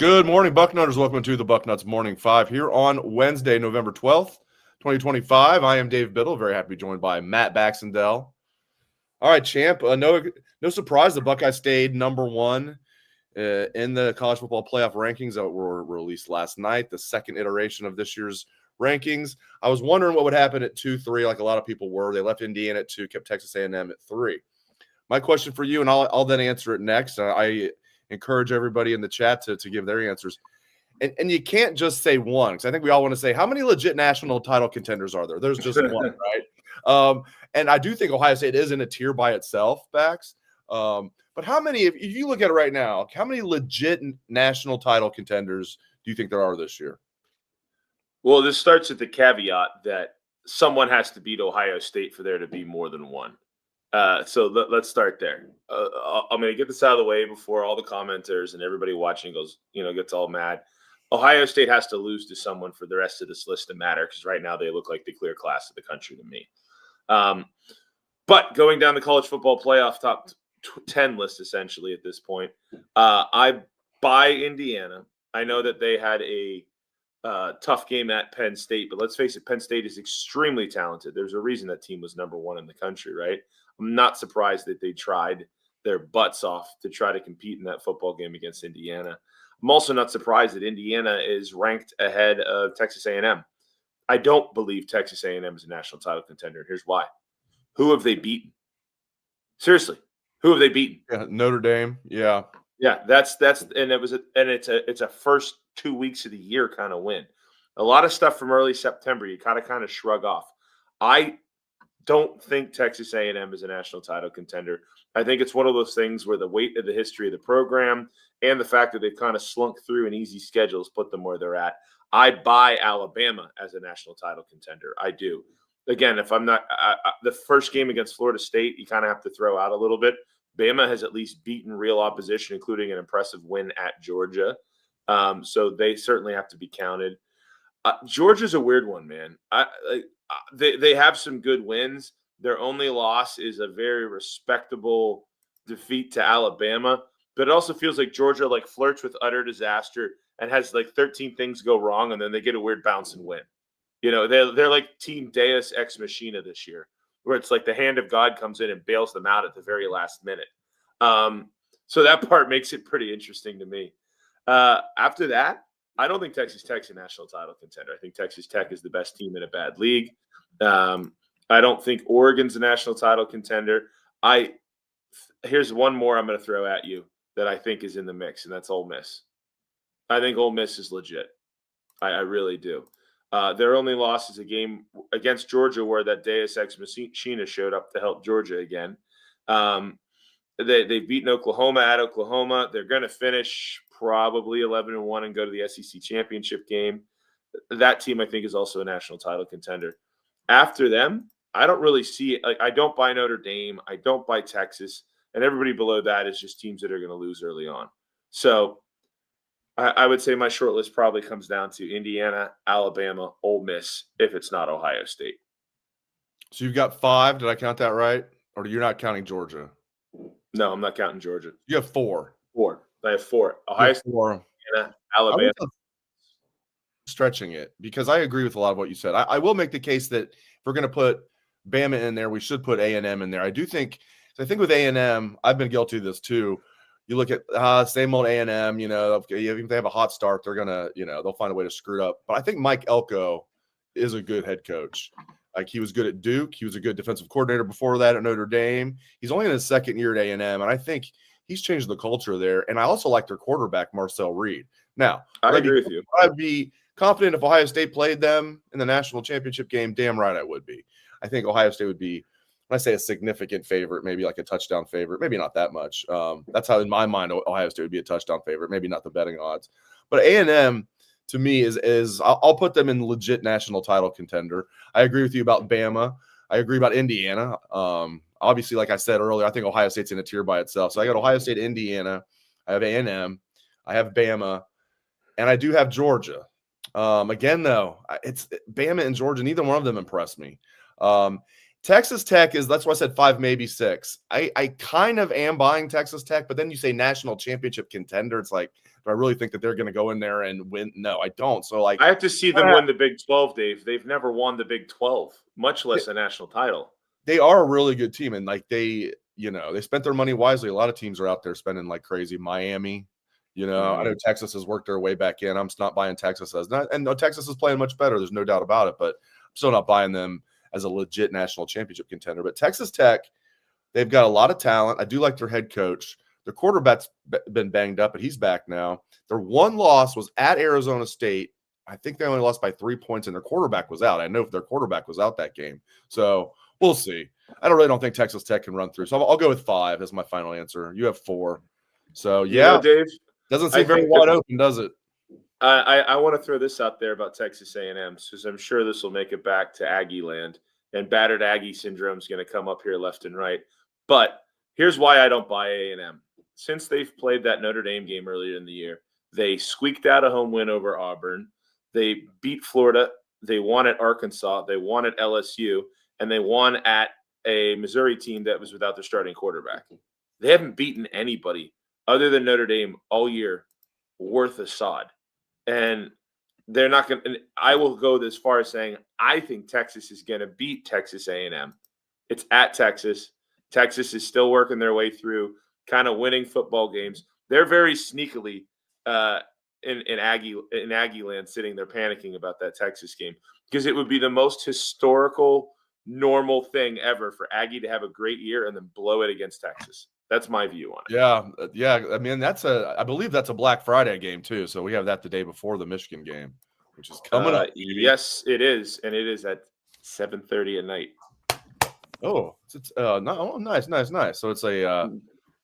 Good morning, Bucknutters. Welcome to the Bucknuts Morning 5 here on Wednesday, November 12th, 2025. I am Dave Biddle. Very happy to be joined by Matt Baxendell. All right, champ. No surprise, the Buckeyes stayed number one in the college football playoff rankings that were released last night, the second iteration of this year's rankings. I was wondering what would happen at 2-3, like a lot of people were. They left Indiana at 2, kept Texas A&M at 3. My question for you, and I'll then answer it next. I encourage everybody in the chat to give their answers. And you can't just say one, because I think we all want to say, how many legit national title contenders are there? There's just one, right? And I do think Ohio State is in a tier by itself, Bax. But how many, if you look at it right now, how many legit national title contenders do you think there are this year? Well, this starts with the caveat that someone has to beat Ohio State for there to be more than one. So let's start there. I'm going to get this out of the way before all the commenters and everybody watching gets all mad. Ohio State has to lose to someone for the rest of this list to matter, because right now they look like the clear class of the country to me. But going down the college football playoff top 10 list, essentially at this point, I buy Indiana. I know that they had a tough game at Penn State, but let's face it, Penn State is extremely talented. There's a reason that team was number one in the country, right? I'm not surprised that they tried their butts off to try to compete in that football game against Indiana. I'm also not surprised that Indiana is ranked ahead of Texas A&M. I don't believe Texas A&M is a national title contender. Here's why. Who have they beaten? Seriously, who have they beaten? Yeah, Notre Dame. Yeah. Yeah, it's a first 2 weeks of the year kind of win. A lot of stuff from early September you kind of shrug off. I don't think Texas A&M is a national title contender. I think it's one of those things where the weight of the history of the program and the fact that they've kind of slunk through an easy schedule has put them where they're at. I buy Alabama as a national title contender. I do. Again, if I'm not the first game against Florida State, you kind of have to throw out a little bit. Bama has at least beaten real opposition, including an impressive win at Georgia. So they certainly have to be counted. Georgia's a weird one, man. They have some good wins. Their only loss is a very respectable defeat to Alabama. But it also feels like Georgia flirts with utter disaster and has 13 things go wrong, and then they get a weird bounce and win. They're like Team Deus Ex Machina this year, where it's like the hand of God comes in and bails them out at the very last minute. So that part makes it pretty interesting to me. After that, I don't think Texas Tech's a national title contender. I think Texas Tech is the best team in a bad league. I don't think Oregon's a national title contender. Here's one more I'm going to throw at you that I think is in the mix, and that's Ole Miss. I think Ole Miss is legit. I really do. Their only loss is a game against Georgia where that Deus Ex Machina showed up to help Georgia again. They've beaten Oklahoma at Oklahoma. They're going to finish probably 11-1 and go to the SEC championship game. That team, I think, is also a national title contender. After them, I don't really see it. I don't buy Notre Dame. I don't buy Texas. And everybody below that is just teams that are going to lose early on. So I would say my short list probably comes down to Indiana, Alabama, Ole Miss, if it's not Ohio State. So you've got 5. Did I count that right? Or you're not counting Georgia? No, I'm not counting Georgia. You have 4. 4. I have 4. Ohio State, Indiana, Alabama. Stretching it, because I agree with a lot of what you said. I will make the case that if we're going to put Bama in there, we should put A&M in there. I think with A&M, I've been guilty of this too. You look at same old A&M, even if they have a hot start, they're going to, they'll find a way to screw it up. But I think Mike Elko is a good head coach. He was good at Duke. He was a good defensive coordinator before that at Notre Dame. He's only in his second year at A&M, and I think he's changed the culture there. And I also like their quarterback, Marcel Reed. Now, I agree with you. I'd be confident if Ohio State played them in the national championship game. Damn right I would be. I think Ohio State would be, when I say a significant favorite, maybe like a touchdown favorite, maybe not that much. That's how, in my mind, Ohio State would be a touchdown favorite, maybe not the betting odds. But A&M, to me, is I'll put them in legit national title contender. I agree with you about Bama. I agree about Indiana. Obviously, like I said earlier, I think Ohio State's in a tier by itself. So I got Ohio State, Indiana. I have A&M. I have Bama. And I do have Georgia. Again, though, it's Bama and Georgia. Neither one of them impressed me. Texas Tech that's why I said 5, maybe 6. I kind of am buying Texas Tech, but then you say national championship contender. It's like, do I really think that they're going to go in there and win? No, I don't. So, like, I have to see them win the Big 12, Dave. They've never won the Big 12, much less a national title. They are a really good team, and like they spent their money wisely. A lot of teams are out there spending like crazy. Miami, I know Texas has worked their way back in. I'm not buying Texas Texas is playing much better. There's no doubt about it, but I'm still not buying them as a legit national championship contender. But Texas Tech, they've got a lot of talent. I do like their head coach. Their quarterback's been banged up, but he's back now. Their one loss was at Arizona State. I think they only lost by 3 points, and their quarterback was out. I know if their quarterback was out that game. So we'll see. I really don't think Texas Tech can run through. So I'll go with 5 as my final answer. You have 4. So, yeah. Dave, doesn't seem very wide open, does it? I want to throw this out there about Texas A&M because I'm sure this will make it back to Aggie land, and battered Aggie syndrome is going to come up here left and right. But here's why I don't buy A&M. Since they've played that Notre Dame game earlier in the year, they squeaked out a home win over Auburn. They beat Florida. They won at Arkansas. They won at LSU. And they won at a Missouri team that was without their starting quarterback. They haven't beaten anybody other than Notre Dame all year worth a sod. And they're not going to – I will go as far as saying I think Texas is going to beat Texas A&M. It's at Texas. Texas is still working their way through kind of winning football games. They're very sneakily in Aggie land sitting there panicking about that Texas game because it would be the most historical, normal thing ever for Aggie to have a great year and then blow it against Texas. That's my view on it. Yeah. I mean, I believe that's a Black Friday game too. So we have that the day before the Michigan game, which is coming up. Yes, it is, and it is at 7:30 at night. Oh, nice. So it's a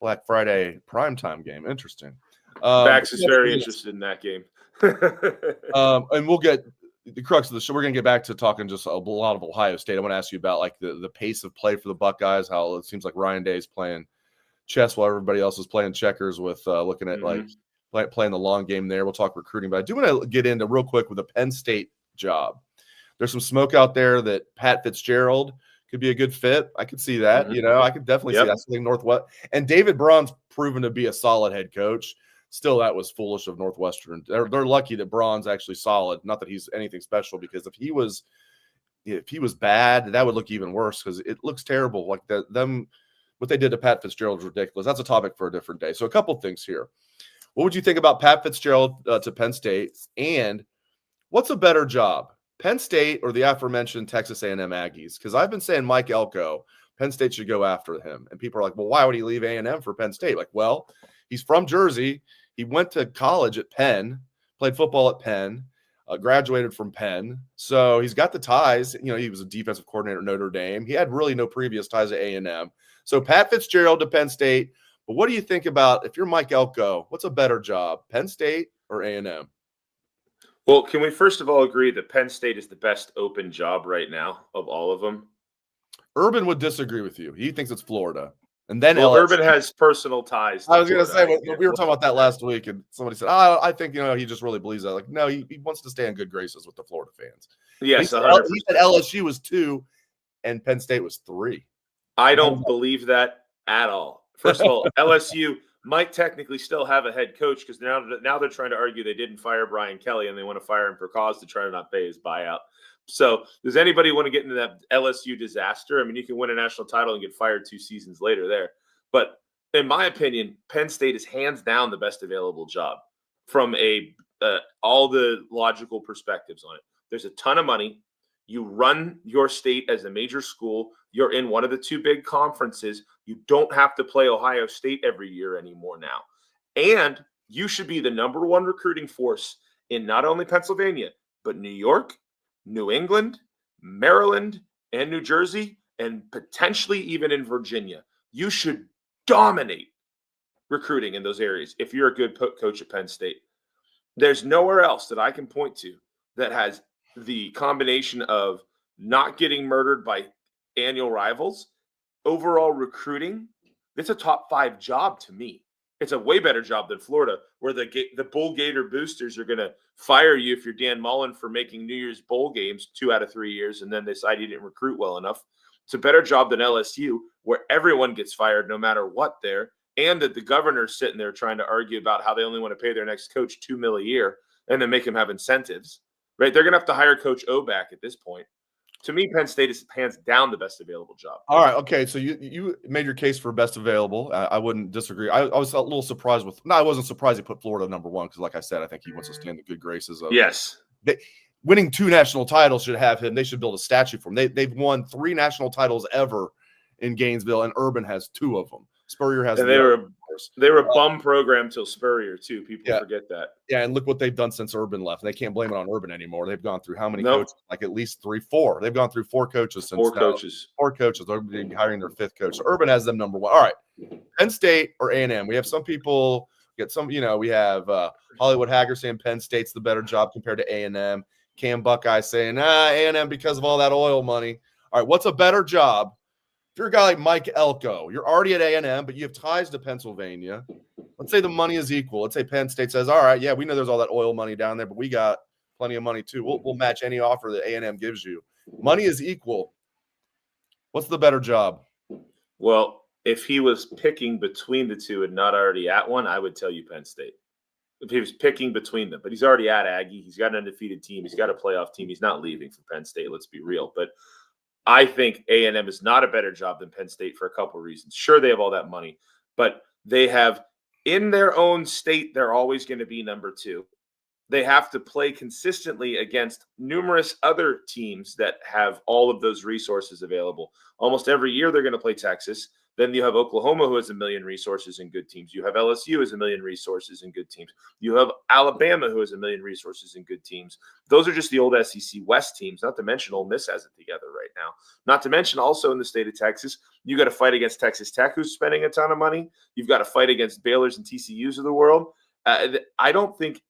Black Friday primetime game. Interesting. Bax is very interested in that game. And we'll get the crux of the show. We're going to get back to talking just a lot of Ohio State. I want to ask you about like the pace of play for the Buckeyes, how it seems like Ryan Day is playing chess while everybody else is playing checkers with looking at playing the long game there. We'll talk recruiting, but I do want to get into real quick with the Penn State job. There's some smoke out there that Pat Fitzgerald could be a good fit. I could see that. I could definitely see that. Something Northwest. And David Braun's proven to be a solid head coach. Still, that was foolish of Northwestern. They're lucky that Braun's actually solid. Not that he's anything special, because if he was bad, that would look even worse because it looks terrible. Like what they did to Pat Fitzgerald is ridiculous. That's a topic for a different day. So a couple things here. What would you think about Pat Fitzgerald to Penn State? And what's a better job, Penn State or the aforementioned Texas A&M Aggies? Because I've been saying Mike Elko, Penn State should go after him. And people are like, well, why would he leave A&M for Penn State? Like, well, he's from Jersey. He went to college at Penn, played football at Penn, graduated from Penn. So he's got the ties. He was a defensive coordinator at Notre Dame. He had really no previous ties at A&M. So Pat Fitzgerald to Penn State. But what do you think about, if you're Mike Elko, what's a better job, Penn State or A&M? Well, can we first of all agree that Penn State is the best open job right now of all of them? Urban would disagree with you. He thinks it's Florida. And then Urban has personal ties. I was going to say, we were talking about that last week, and somebody said, I think, he just really believes that. Like, no, he wants to stay in good graces with the Florida fans. Yes, he said LSU was 2 and Penn State was 3. I don't believe that at all. First of all, LSU might technically still have a head coach because now they're trying to argue they didn't fire Brian Kelly and they want to fire him for cause to try to not pay his buyout. So does anybody want to get into that LSU disaster? I mean, you can win a national title and get fired 2 seasons later there. But in my opinion, Penn State is hands down the best available job from all the logical perspectives on it. There's a ton of money. You run your state as a major school. You're in one of the 2 big conferences. You don't have to play Ohio State every year anymore now. And you should be the number 1 recruiting force in not only Pennsylvania, but New York, New England, Maryland, and New Jersey, and potentially even in Virginia. You should dominate recruiting in those areas if you're a good coach at Penn State. There's nowhere else that I can point to that has the combination of not getting murdered by annual rivals, overall recruiting. It's a top 5 job to me. It's a way better job than Florida, where the Bull Gator boosters are going to fire you if you're Dan Mullen for making New Year's bowl games 2 out of 3 years, and then they decide you didn't recruit well enough. It's a better job than LSU, where everyone gets fired no matter what there, and that the governor's sitting there trying to argue about how they only want to pay their next coach $2 million a year and then make him have incentives, right? They're going to have to hire Coach O back at this point. To me, Penn State is hands down the best available job. All right, okay. So you made your case for best available. I wouldn't disagree. I was a little surprised with. No, I wasn't surprised he put Florida number one because, like I said, I think he wants to stay in the good graces of. Yes. Winning 2 national titles should have him. They should build a statue for him. They've won 3 national titles ever in Gainesville, and Urban has 2 of them. Spurrier has. And they were a bum program till Spurrier too. People forget that. Yeah, and look what they've done since Urban left. They can't blame it on Urban anymore. They've gone through how many coaches? Like at least 4. They've gone through 4 coaches since. 4 coaches. 4 coaches. They're hiring their 5th coach. So Urban has them number 1. All right, Penn State or A&M. We have some people get some. We have Hollywood Hager saying Penn State's the better job compared to A&M. Cam Buckeye saying A&M because of all that oil money. All right, what's a better job? If you're a guy like Mike Elko, you're already at A&M, but you have ties to Pennsylvania. Let's say the money is equal. Let's say Penn State says, all right, yeah, we know there's all that oil money down there, but we got plenty of money too. We'll match any offer that A&M gives you. Money is equal. What's the better job? Well, if he was picking between the two and not already at one, I would tell you Penn State. If he was picking between them, but he's already at Aggie. He's got an undefeated team. He's got a playoff team. He's not leaving for Penn State. Let's be real. But I think A&M is not a better job than Penn State for a couple of reasons. Sure, they have all that money, but they have in their own state, they're always going to be number 2. They have to play consistently against numerous other teams that have all of those resources available. Almost every year they're going to play Texas. Then you have Oklahoma, who has 1 million resources and good teams. You have LSU, who has 1 million resources and good teams. You have Alabama, who has 1 million resources and good teams. Those are just the old SEC West teams, not to mention Ole Miss has it together right now. Not to mention also in the state of Texas, you got to fight against Texas Tech, who's spending a ton of money. You've got to fight against Baylor's and TCU's of the world. I don't think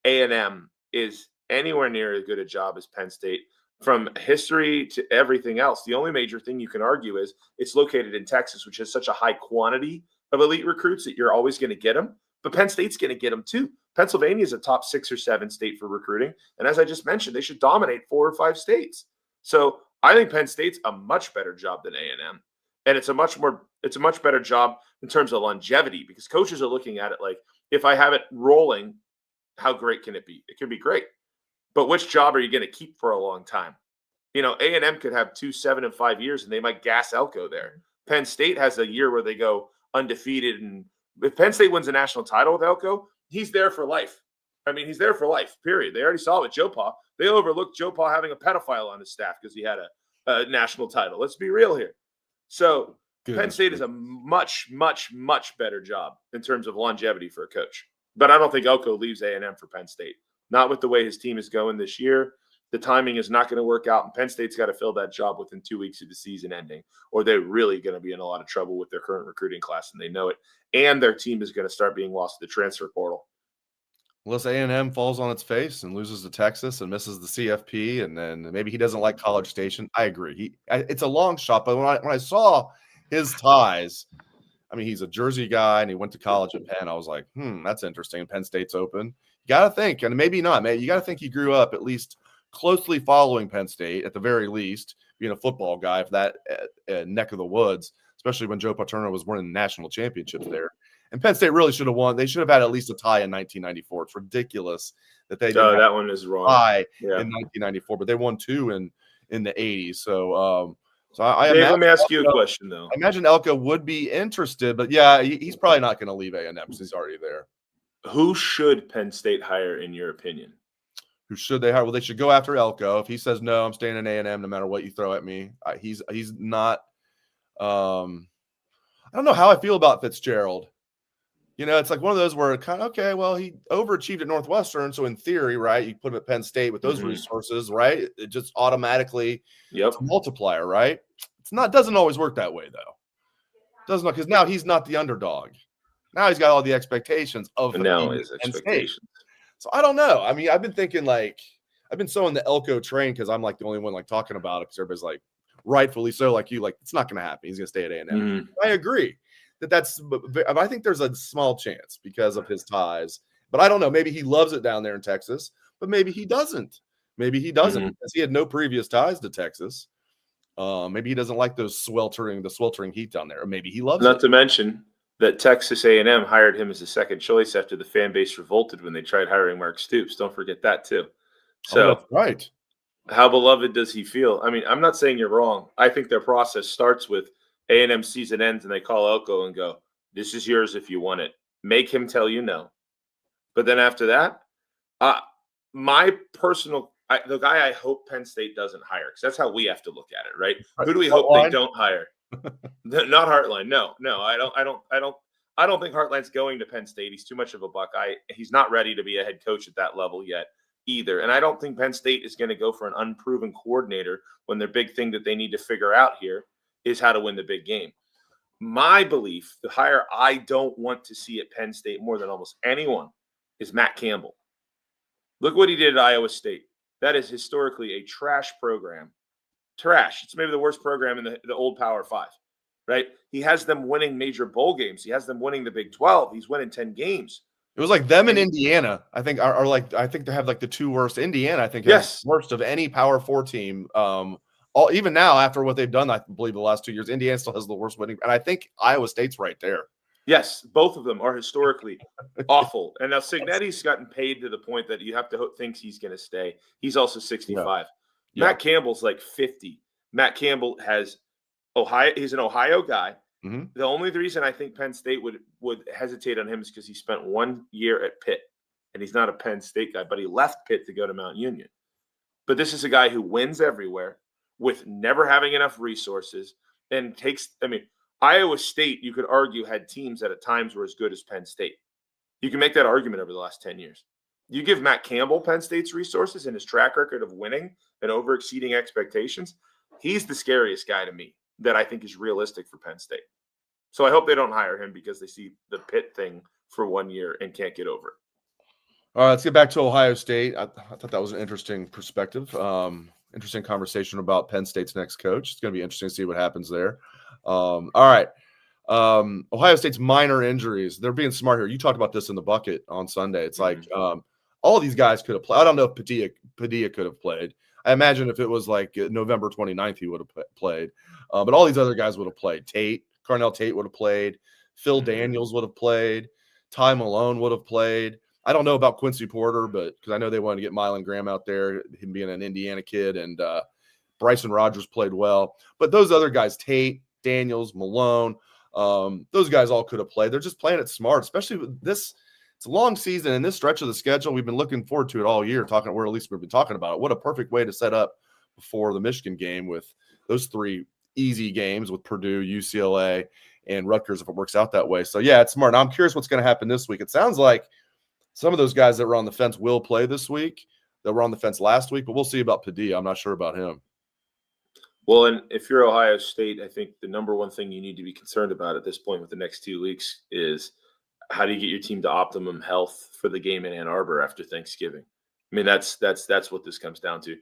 A&M is anywhere near as good a job as Penn State. From history to everything else, the only major thing you can argue is it's located in Texas, which has such a high quantity of elite recruits that you're always going to get them. But Penn State's going to get them too. Pennsylvania is a top 6 or 7 state for recruiting. And as I just mentioned, they should dominate 4 or 5 states. So I think Penn State's a much better job than A&M. And it's a much better job in terms of longevity because coaches are looking at it like, if I have it rolling, how great can it be? It can be great. But which job are you going to keep for a long time? A&M could have 2, 7, and 5 years, and they might gas Elko there. Penn State has a year where they go undefeated, and if Penn State wins a national title with Elko, he's there for life. I mean, he's there for life, period. They already saw it with Joe Pa. They overlooked Joe Pa having a pedophile on his staff because he had a national title. Let's be real here. So Penn State is a much, much, much better job in terms of longevity for a coach. But I don't think Elko leaves A&M for Penn State. Not with the way his team is going this year. The timing is not going to work out, and Penn State's got to fill that job within 2 weeks of the season ending, or they're really going to be in a lot of trouble with their current recruiting class, and they know it. And their team is going to start being lost to the transfer portal. Unless A&M falls on its face and loses to Texas and misses the CFP, and then maybe he doesn't like College Station. I agree. It's a long shot, but when I saw his ties, I mean, he's a Jersey guy, and he went to college at Penn. I was like, that's interesting. Penn State's open. You got to think, and maybe not, man. You got to think he grew up at least closely following Penn State, at the very least, being a football guy for that neck of the woods, especially when Joe Paterno was winning national championships there. And Penn State really should have won. They should have had at least a tie in 1994. It's ridiculous that they didn't that one is wrong. Tie in 1994, but they won 2 in the 80s. So, Dave, let me ask you a question, though. I imagine Elko would be interested, but yeah, he's probably not going to leave A&M because he's already there. Who should Penn State hire, in your opinion? Who should they hire? Well, they should go after Elko. If he says no, I'm staying in A&M no matter what you throw at me. He's not. I don't know how I feel about Fitzgerald. It's like one of those where kind of okay. Well, he overachieved at Northwestern, so in theory, right, you put him at Penn State with those resources, right? It just automatically it's a multiplier, right? Doesn't always work that way though. Doesn't, because now he's not the underdog. Now he's got all the expectations of his expectations. So I don't know. I mean, I've been thinking I've been so in the Elko train because I'm like the only one talking about it because everybody's like rightfully so like you it's not going to happen. He's going to stay at A&M. I agree I think there's a small chance because of his ties, but I don't know. Maybe he loves it down there in Texas, but maybe he doesn't. Because he had no previous ties to Texas. Maybe he doesn't like the sweltering heat down there. Or maybe he loves Not it. to mention that Texas A&M hired him as a second choice after the fan base revolted when they tried hiring Mark Stoops. Don't forget that too. Oh, So that's right. how beloved does he feel? I mean, I'm not saying you're wrong. I think their process starts with A&M season ends and they call Elko and go, "This is yours if you want it." Make him tell you no. But then after that, my personal the guy I hope Penn State doesn't hire, because that's how we have to look at it, right? Who do we hope they don't hire? Not Hartline. No, I don't think Hartline's going to Penn State. He's too much of a Buckeye. He's not ready to be a head coach at that level yet either. And I don't think Penn State is going to go for an unproven coordinator when their big thing that they need to figure out here is how to win the big game. My belief, the hire I don't want to see at Penn State more than almost anyone, is Matt Campbell. Look what he did at Iowa State. That is historically a trash program. Trash. It's maybe the worst program in the old Power 5, right? He has them winning major bowl games. He has them winning the Big 12. He's winning 10 games. It was like them and Indiana, I think, are like, I think they have like the two worst. Indiana, I think, Yes, worst of any Power 4 team. Even now, after what they've done, I believe the last 2 years, Indiana still has the worst winning. And I think Iowa State's right there. Yes, both of them are historically awful. And now Cignetti's gotten paid to the point that you have to think he's going to stay. He's also 65. Yeah. Matt Campbell's like 50. Matt Campbell has Ohio. He's an Ohio guy. Mm-hmm. The only reason I think Penn State would hesitate on him is because he spent 1 year at Pitt, and he's not a Penn State guy, but he left Pitt to go to Mount Union. But this is a guy who wins everywhere with never having enough resources and takes – I mean, Iowa State, you could argue, had teams that at times were as good as Penn State. You can make that argument over the last 10 years. You give Matt Campbell Penn State's resources and his track record of winning and over-exceeding expectations, he's the scariest guy to me that I think is realistic for Penn State. So I hope they don't hire him because they see the Pitt thing for 1 year and can't get over it. All right, let's get back to Ohio State. I thought that was an interesting perspective. Interesting conversation about Penn State's next coach. It's going to be interesting to see what happens there. All right. Ohio State's minor injuries. They're being smart here. You talked about this in the bucket on Sunday. It's like all of these guys could have played. I don't know if Padilla could have played. I imagine if it was like November 29th, he would have played. But all these other guys would have played. Carnell Tate would have played. Phil Daniels would have played. Ty Malone would have played. I don't know about Quincy Porter, but because I know they wanted to get Mylan Graham out there, him being an Indiana kid, and Bryson Rogers played well. But those other guys, Tate, Daniels, Malone, those guys all could have played. They're just playing it smart, especially with this. It's a long season, and this stretch of the schedule, we've been looking forward to it all year, at least we've been talking about it. What a perfect way to set up before the Michigan game with those 3 easy games with Purdue, UCLA, and Rutgers if it works out that way. So, yeah, it's smart. Now, I'm curious what's going to happen this week. It sounds like some of those guys that were on the fence will play this week. That were on the fence last week, but we'll see about Padilla. I'm not sure about him. Well, and if you're Ohio State, I think the number one thing you need to be concerned about at this point with the next 2 weeks is how do you get your team to optimum health for the game in Ann Arbor after Thanksgiving? I mean, that's what this comes down to.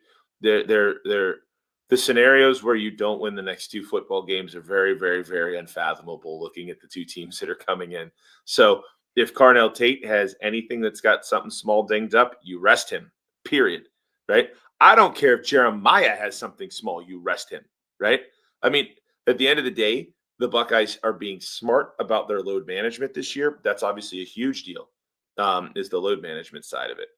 The scenarios where you don't win the next 2 football games are very, very, very unfathomable looking at the 2 teams that are coming in. So if Carnell Tate has anything that's got something small dinged up, you rest him, period, right? I don't care if Jeremiah has something small, you rest him, right? I mean, at the end of the day, the Buckeyes are being smart about their load management this year. That's obviously a huge deal, is the load management side of it.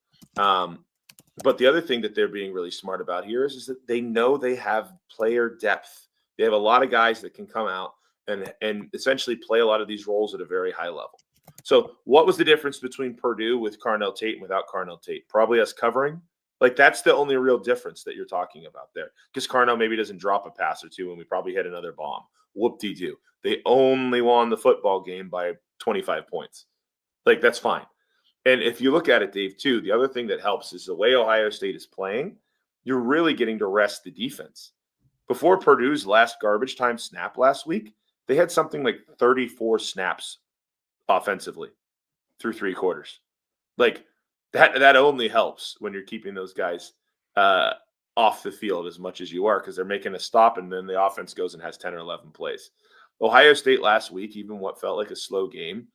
But the other thing that they're being really smart about here is that they know they have player depth. They have a lot of guys that can come out and essentially play a lot of these roles at a very high level. So what was the difference between Purdue with Carnell Tate and without Carnell Tate? Probably us covering. Like, that's the only real difference that you're talking about there. Because Carnell maybe doesn't drop a pass or 2 and we probably hit another bomb. Whoop-de-doo. They only won the football game by 25 points. Like, that's fine. And if you look at it, Dave, too, the other thing that helps is the way Ohio State is playing, you're really getting to rest the defense. Before Purdue's last garbage time snap last week, they had something like 34 snaps offensively through 3 quarters. Like, that only helps when you're keeping those guys off the field as much as you are, because they're making a stop and then the offense goes and has 10 or 11 plays. Ohio State last week, even what felt like a slow game,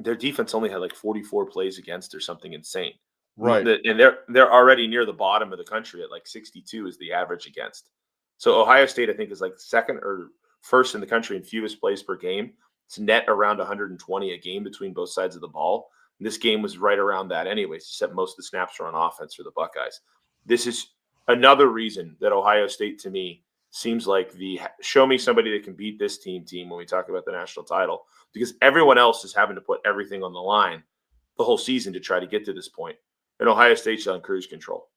their defense only had like 44 plays against or something insane. Right. And they're already near the bottom of the country at like 62 is the average against. So Ohio State, I think, is like second or first in the country in fewest plays per game. It's net around 120 a game between both sides of the ball. And this game was right around that anyways, except most of the snaps were on offense for the Buckeyes. This is another reason that Ohio State, to me, seems like the show me somebody that can beat this team when we talk about the national title, because everyone else is having to put everything on the line the whole season to try to get to this point. And Ohio State's on cruise control.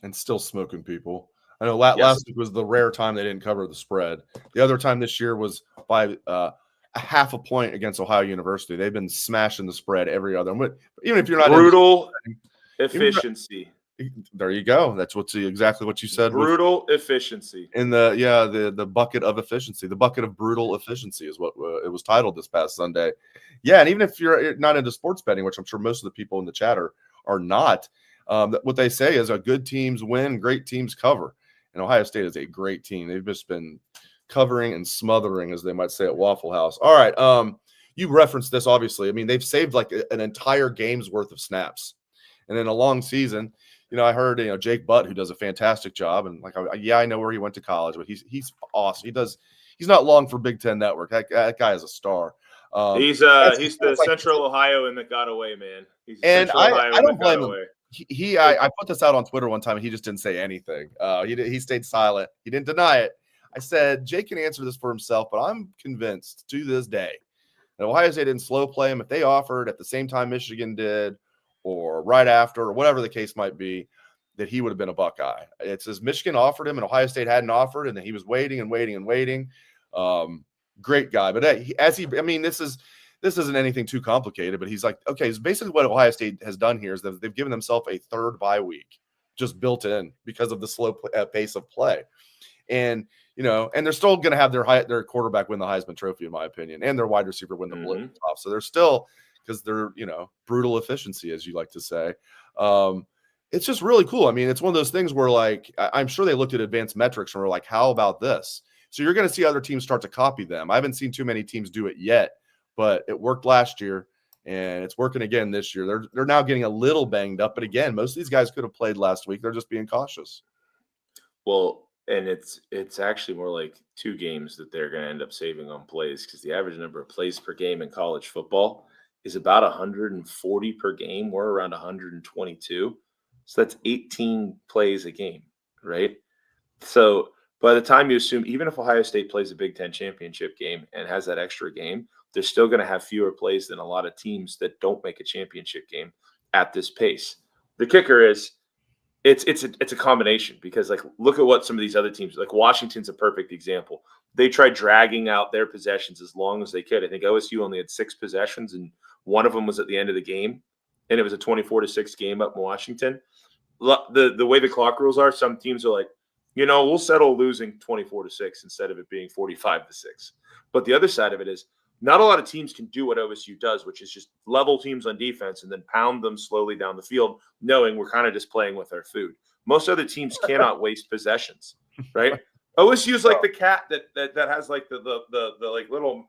And still smoking people. I know last week was the rare time they didn't cover the spread. The other time this year was by a half a point against Ohio University. They've been smashing the spread every other. Even if you're not brutal efficiency. There you go. That's exactly what you said. Brutal efficiency. In the bucket of efficiency, the bucket of brutal efficiency is what it was titled this past Sunday. Yeah, and even if you're not into sports betting, which I'm sure most of the people in the chat are not, what they say is good teams win, great teams cover. And Ohio State is a great team. They've just been covering and smothering, as they might say at Waffle House. All right, you referenced this, obviously. I mean, they've saved like an entire game's worth of snaps. And in a long season, I heard, Jake Butt, who does a fantastic job. And I know where he went to college, but he's awesome. He's not long for Big Ten Network. That guy is a star. He's the Central Ohioan that got away, man. I don't blame him. I put this out on Twitter one time, and he just didn't say anything. He stayed silent. He didn't deny it. I said, Jake can answer this for himself, but I'm convinced to this day that Ohio State didn't slow play him. If they offered at the same time Michigan did, or right after, or whatever the case might be, that he would have been a Buckeye. It says Michigan offered him and Ohio State hadn't offered, and then he was waiting and waiting and waiting. Great guy. But this isn't anything too complicated, but he's like, okay, so basically what Ohio State has done here is that they've given themselves a third bye week just built in because of the slow pace of play. And, and they're still going to have their quarterback win the Heisman Trophy, in my opinion, and their wide receiver win the Blitz off. So they're still, because they're, brutal efficiency, as you like to say. It's just really cool. I mean, it's one of those things where, I'm sure they looked at advanced metrics and were like, how about this? So you're going to see other teams start to copy them. I haven't seen too many teams do it yet, but it worked last year, and it's working again this year. They're now getting a little banged up, but again, most of these guys could have played last week. They're just being cautious. Well, and it's actually more like 2 games that they're going to end up saving on plays, because the average number of plays per game in college football is about 140 per game. We're around 122. So that's 18 plays a game, right? So by the time you assume, even if Ohio State plays a Big Ten championship game and has that extra game, they're still going to have fewer plays than a lot of teams that don't make a championship game at this pace. The kicker is it's a combination, because look at what some of these other teams, like Washington's a perfect example. They tried dragging out their possessions as long as they could. I think OSU only had 6 possessions, and one of them was at the end of the game, and it was a 24-6 game up in Washington. The way the clock rules are, some teams are like, we'll settle losing 24-6 instead of it being 45-6. But the other side of it is, not a lot of teams can do what OSU does, which is just level teams on defense and then pound them slowly down the field, knowing we're kind of just playing with our food. Most other teams cannot waste possessions, right? OSU is like the cat that has the little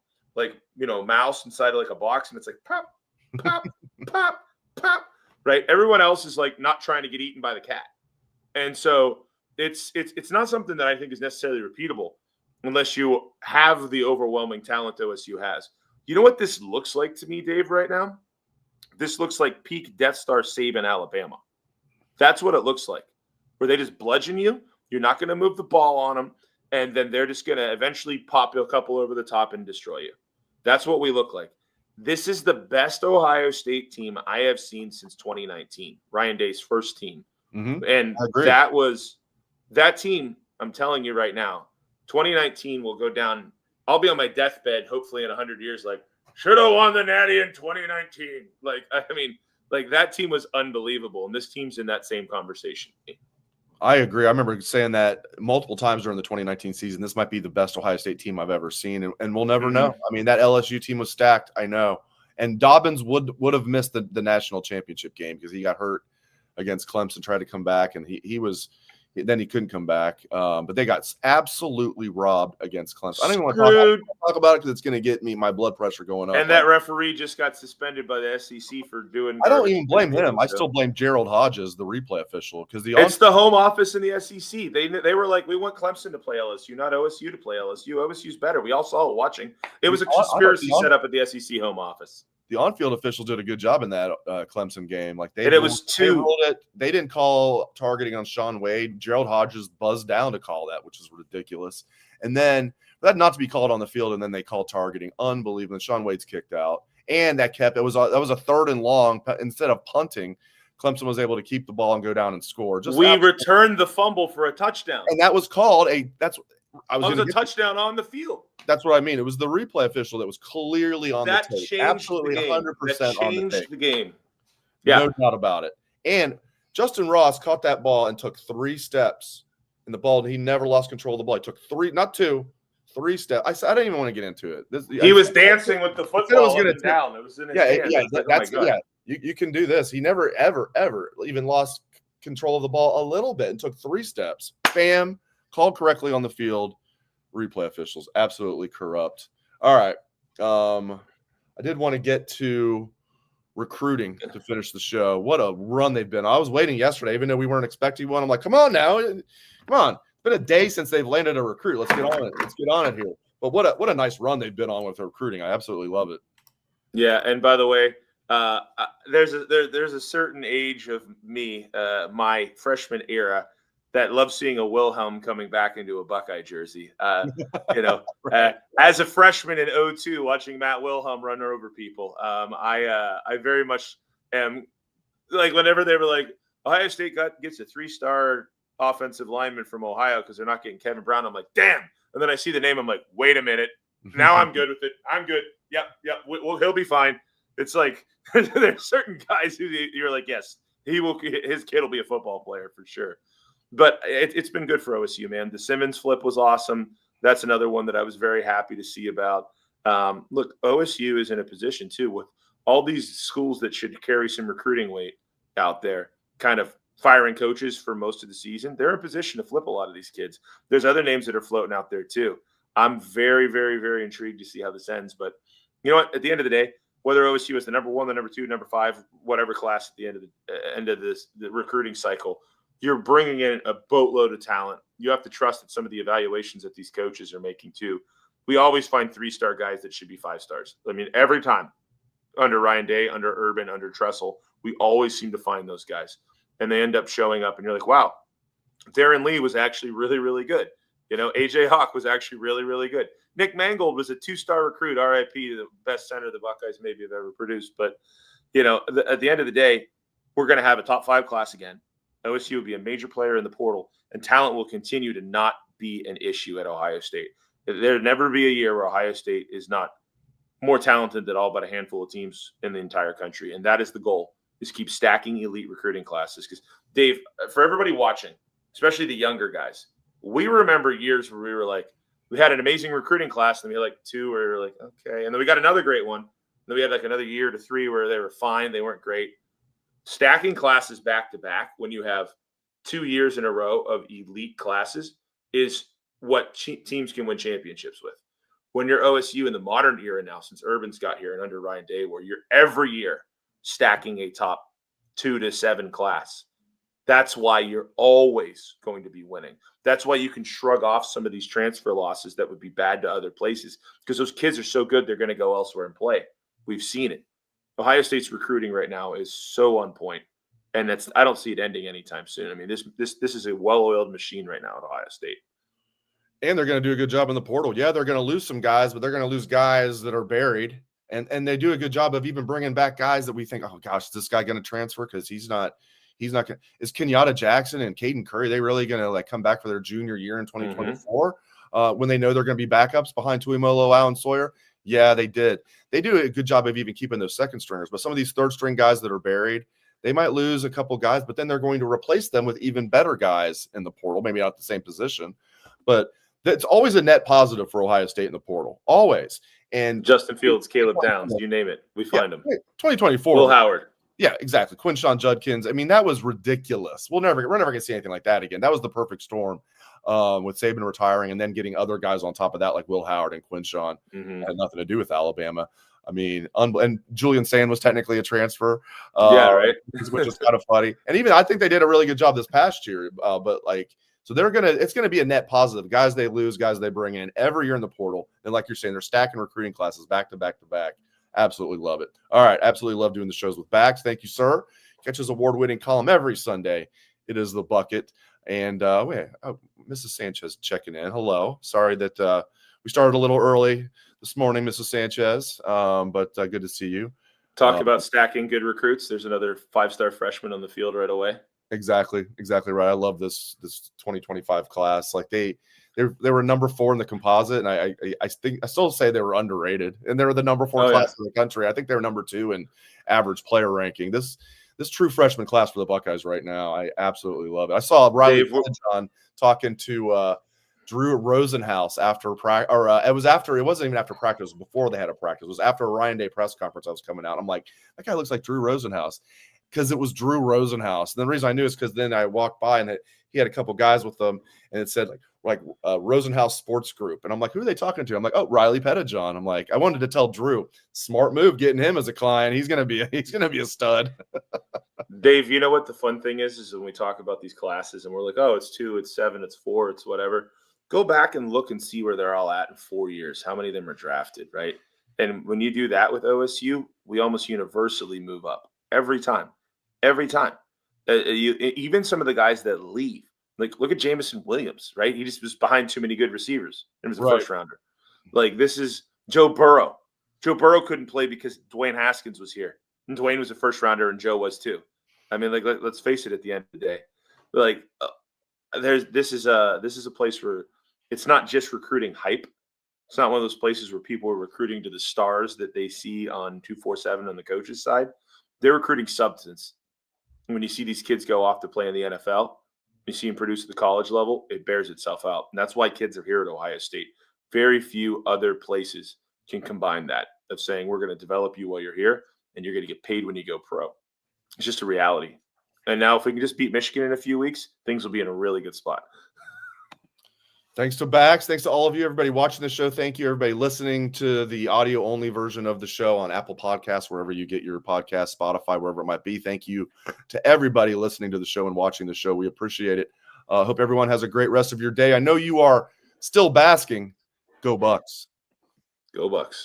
mouse inside of a box, and it's like pop, pop, pop, pop, right? Everyone else is not trying to get eaten by the cat, and so it's not something that I think is necessarily repeatable unless you have the overwhelming talent OSU has. You know what this looks like to me, Dave, right now? This looks like peak Death Star Saban, Alabama. That's what it looks like, where they just bludgeon you. You're not going to move the ball on them, and then they're just going to eventually pop a couple over the top and destroy you. That's what we look like. This is the best Ohio State team I have seen since 2019, Ryan Day's first team. Mm-hmm. And that team, I'm telling you right now, 2019 will go down. I'll be on my deathbed, hopefully in 100 years, should have won the Natty in 2019. That team was unbelievable, and this team's in that same conversation. I agree. I remember saying that multiple times during the 2019 season. This might be the best Ohio State team I've ever seen, and we'll never know. I mean, that LSU team was stacked, I know. And Dobbins would have missed the national championship game because he got hurt against Clemson, tried to come back, and he was Then he couldn't come back. But they got absolutely robbed against Clemson. I don't even want to talk about it because it's going to get my blood pressure going up. And that referee just got suspended by the SEC for doing. I don't even blame him. I still blame Gerald Hodges, the replay official, because it's the home office in the SEC. They were like, we want Clemson to play LSU, not OSU to play LSU. OSU's better. We all saw it watching. It was a conspiracy set up at the SEC home office. The on-field officials did a good job in that Clemson game. Like they ruled it. They didn't call targeting on Shaun Wade. Gerald Hodges buzzed down to call that, which is ridiculous. And then that not to be called on the field, and then they called targeting. Unbelievable. Shaun Wade's kicked out, and that was a 3rd and long instead of punting. Clemson was able to keep the ball and go down and score. We returned the fumble for a touchdown, and that was called a touchdown on the field. That's what I mean. It was the replay official that was clearly on the tape. Absolutely 100% on the tape. The game. Yeah. No doubt about it. And Justin Ross caught that ball and took 3 steps in the ball. He never lost control of the ball. He took 3, not 2, 3 steps. I didn't even want to get into it. He was dancing with the football up and down. It was in his hand. Yeah. You can do this. He never, ever, ever even lost control of the ball a little bit and took 3 steps. Bam. Called correctly on the field. Replay officials absolutely corrupt. All right. I did want to get to recruiting to finish the show. What a run they've been. I was waiting yesterday, even though we weren't expecting one. I'm like, come on now. Come on. It's been a day since they've landed a recruit. Let's get on it. Let's get on it here. But what a nice run they've been on with recruiting. I absolutely love it. Yeah, and by the way, there's a certain age of me, my freshman era, that loves seeing a Wilhelm coming back into a Buckeye jersey. Right. As a freshman in 2002, watching Matt Wilhelm run over people, I very much am like, whenever they were like, Ohio State gets a 3-star offensive lineman from Ohio because they're not getting Kevin Brown, I'm like, damn. And then I see the name, I'm like, wait a minute. Now I'm good with it. I'm good. Yep. He'll be fine. It's like there's certain guys who you're like, yes, his kid will be a football player for sure. But it's been good for OSU, man. The Simmons flip was awesome. That's another one that I was very happy to see about. Look, OSU is in a position, too, with all these schools that should carry some recruiting weight out there, kind of firing coaches for most of the season. They're in a position to flip a lot of these kids. There's other names that are floating out there, too. I'm very, very, very intrigued to see how this ends. But you know what? At the end of the day, whether OSU is the number 1, the number 2, number 5, whatever class at the end of the recruiting cycle, you're bringing in a boatload of talent. You have to trust that some of the evaluations that these coaches are making too. We always find 3-star guys that should be 5 stars. I mean, every time under Ryan Day, under Urban, under Tressel, we always seem to find those guys. And they end up showing up and you're like, wow, Darren Lee was actually really, really good. AJ Hawk was actually really, really good. Nick Mangold was a 2-star recruit, RIP, the best center the Buckeyes maybe have ever produced. But, at the end of the day, we're going to have a top 5 class again. OSU will be a major player in the portal, and talent will continue to not be an issue at Ohio State. There'll never be a year where Ohio State is not more talented than all but a handful of teams in the entire country. And that is the goal, is keep stacking elite recruiting classes. Because, Dave, for everybody watching, especially the younger guys, we remember years where we were like, we had an amazing recruiting class, and we had like 2 where we were like, okay. And then we got another great one. And then we had like another year to 3 where they were fine. They weren't great. Stacking classes back to back when you have 2 years in a row of elite classes is what teams can win championships with. When you're OSU in the modern era now, since Urban's got here and under Ryan Day, where you're every year stacking a top 2 to 7 class, that's why you're always going to be winning. That's why you can shrug off some of these transfer losses that would be bad to other places, because those kids are so good they're going to go elsewhere and play. We've seen it. Ohio State's recruiting right now is so on point, and I don't see it ending anytime soon. I mean, this is a well-oiled machine right now at Ohio State. And they're going to do a good job in the portal. Yeah, they're going to lose some guys, but they're going to lose guys that are buried. And they do a good job of even bringing back guys that we think, oh gosh, is this guy going to transfer? Because he's not going to. Is Kenyatta Jackson and Caden Curry, they really going to come back for their junior year in 2024 when they know they're going to be backups behind Tuimoloau and Sawyer? Yeah, they did. They do a good job of even keeping those second stringers. But some of these third string guys that are buried, they might lose a couple guys, but then they're going to replace them with even better guys in the portal, maybe not the same position. But it's always a net positive for Ohio State in the portal, always. And Justin Fields, Caleb Downs, you name it, we find them. 2024. Will Howard. Yeah, exactly. Quinshon Judkins. I mean, that was ridiculous. We're never going to see anything like that again. That was the perfect storm with Saban retiring and then getting other guys on top of that, like Will Howard and Quinshon. Had nothing to do with Alabama. I mean, and Julian Sand was technically a transfer. Yeah, right. Which is kind of funny. And even I think they did a really good job this past year. But so it's going to be a net positive. Guys they lose, guys they bring in every year in the portal. And like you're saying, they're stacking recruiting classes back to back to back. Absolutely love it. All right. Absolutely love doing the shows with Bax. Thank you, sir. Catch his award-winning column every Sunday. It is The Bucket. And Mrs. Sanchez checking in. Hello. Sorry that we started a little early this morning, Mrs. Sanchez, but good to see you. Talk about stacking good recruits. There's another 5-star freshman on the field right away. Exactly right. I love this 2025 class. Like they were number 4 in the composite, and I still say they were underrated, and they were the number 4 class in the country. I think they were number 2 in average player ranking. This true freshman class for the Buckeyes right now. I absolutely love it. I saw Riley John talking to Drew Rosenhaus after practice, or it wasn't even after practice, it was before they had a practice. It was after a Ryan Day press conference I was coming out. I'm like, that guy looks like Drew Rosenhaus, because it was Drew Rosenhaus. And the reason I knew is because then I walked by and he had a couple guys with them, and it said like Rosenhaus Sports Group. And I'm like, who are they talking to? I'm like, oh, Riley Pettijohn. I'm like, I wanted to tell Drew, smart move getting him as a client. He's gonna be a stud. Dave, you know what the fun thing is when we talk about these classes and we're like, oh, it's 2, it's 7, it's 4, it's whatever. Go back and look and see where they're all at in 4 years. How many of them are drafted, right? And when you do that with OSU, we almost universally move up every time. Every time. Even some of the guys that leave, like look at Jamison Williams, right? He just was behind too many good receivers and was a first rounder. Like this is Joe Burrow. Joe Burrow couldn't play because Dwayne Haskins was here. And Dwayne was a first rounder and Joe was too. I mean, like let's face it, at the end of the day, like this is a place where it's not just recruiting hype. It's not one of those places where people are recruiting to the stars that they see on 247 on the coach's side. They're recruiting substance. When you see these kids go off to play in the NFL, you see them produce at the college level, it bears itself out. And that's why kids are here at Ohio State. Very few other places can combine that of saying, we're going to develop you while you're here and you're going to get paid when you go pro. It's just a reality. And now if we can just beat Michigan in a few weeks, things will be in a really good spot. Thanks to Bax. Thanks to all of you, everybody watching the show. Thank you, everybody listening to the audio-only version of the show on Apple Podcasts, wherever you get your podcast, Spotify, wherever it might be. Thank you to everybody listening to the show and watching the show. We appreciate it. Hope everyone has a great rest of your day. I know you are still basking. Go Bucks. Go Bucks.